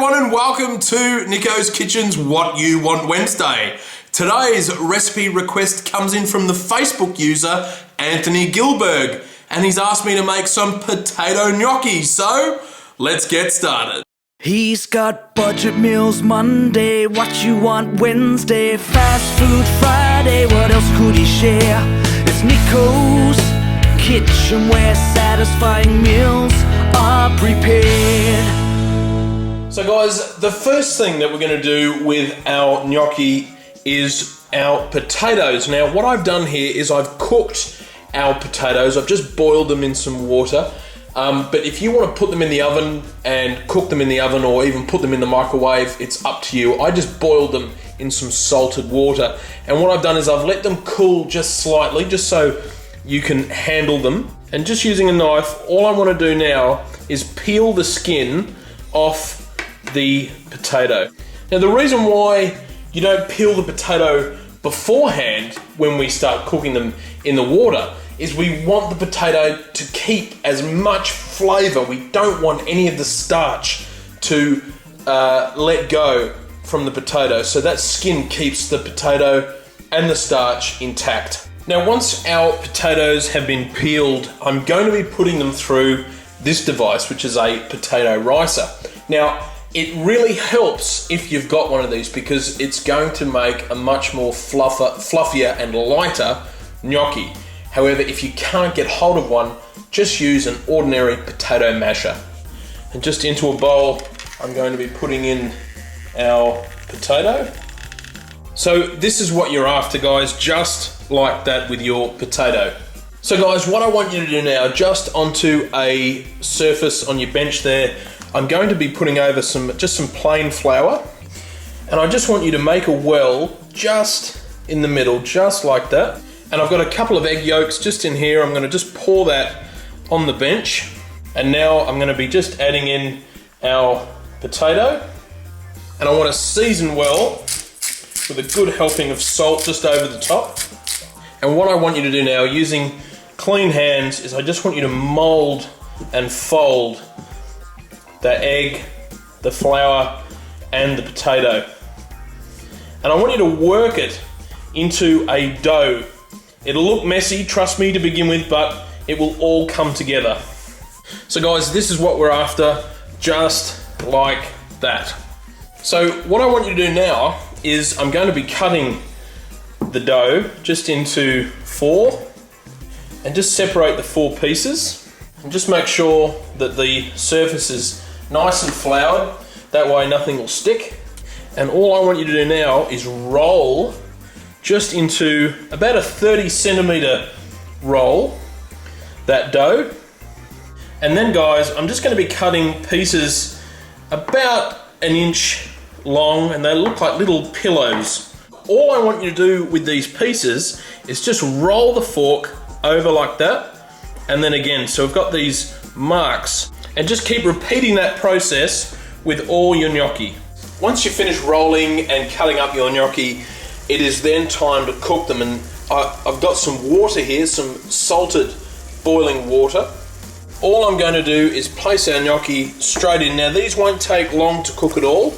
everyone and welcome to Nicko's Kitchen's What You Want Wednesday. Today's recipe request comes in from the Facebook user Anthony Gilberg, and he's asked me to make some potato gnocchi, so let's get started. He's got budget meals Monday, what you want Wednesday, fast food Friday, what else could he share? It's Nicko's Kitchen where satisfying meals are prepared. So guys, the first thing that we're going to do with our gnocchi is our potatoes. Now what I've done here is I've cooked our potatoes. I've just boiled them in some water. But if you want to put them in the oven and cook them in the oven or even put them in the microwave, it's up to you. I just boiled them in some salted water. And what I've done is I've let them cool just slightly, just so you can handle them. And just using a knife, all I want to do now is peel the skin off the potato. Now the reason why you don't peel the potato beforehand when we start cooking them in the water is we want the potato to keep as much flavor. We don't want any of the starch to let go from the potato, so that skin keeps the potato and the starch intact. Now once our potatoes have been peeled, I'm going to be putting them through this device, which is a potato ricer. Now it really helps if you've got one of these because it's going to make a much more fluffier and lighter gnocchi. However, if you can't get hold of one, just use an ordinary potato masher. And just into a bowl, I'm going to be putting in our potato. So this is what you're after, guys, just like that with your potato. So guys, what I want you to do now, just onto a surface on your bench there, I'm going to be putting over just some plain flour, and I just want you to make a well just in the middle, just like that. And I've got a couple of egg yolks just in here. I'm going to just pour that on the bench, and now I'm going to be just adding in our potato, and I want to season well with a good helping of salt just over the top. And what I want you to do now, using clean hands, is I just want you to mold and fold the egg, the flour, and the potato. And I want you to work it into a dough. It'll look messy, trust me, to begin with, but it will all come together. So guys, this is what we're after, just like that. So what I want you to do now is I'm going to be cutting the dough just into 4 and just separate the 4 pieces and just make sure that the surface is nice and floured, that way nothing will stick. And all I want you to do now is roll just into about a 30 centimeter roll, that dough. And then guys, I'm just going to be cutting pieces about 1 inch long, and they look like little pillows. All I want you to do with these pieces is just roll the fork over like that, and then again, so we've got these marks. And just keep repeating that process with all your gnocchi. Once you finish rolling and cutting up your gnocchi, it is then time to cook them. And I've got some water here, some salted boiling water. All I'm going to do is place our gnocchi straight in. Now these won't take long to cook at all,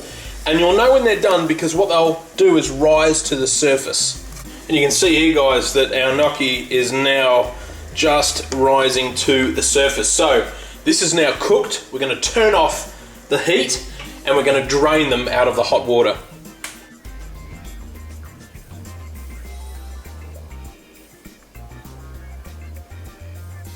and you'll know when they're done because what they'll do is rise to the surface. And you can see here, guys, that our gnocchi is now just rising to the surface. So this is now cooked. We're going to turn off the heat and we're going to drain them out of the hot water.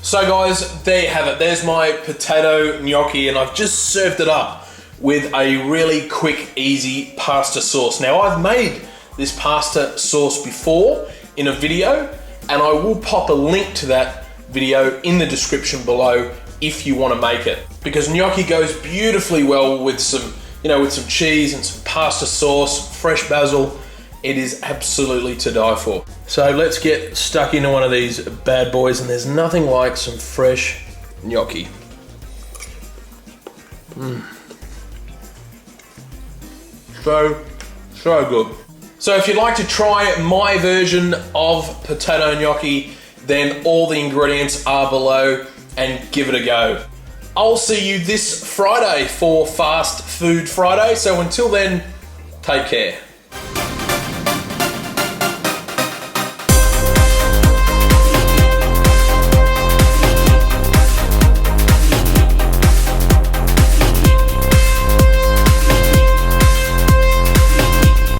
So guys, there you have it. There's my potato gnocchi, and I've just served it up with a really quick, easy pasta sauce. Now I've made this pasta sauce before in a video, and I will pop a link to that video in the description below if you want to make it, because gnocchi goes beautifully well with some, with some cheese and some pasta sauce, fresh basil. It is absolutely to die for. So let's get stuck into one of these bad boys, and there's nothing like some fresh gnocchi. So good. So if you'd like to try my version of potato gnocchi, then all the ingredients are below, and give it a go. I'll see you this Friday for Fast Food Friday. So until then, take care.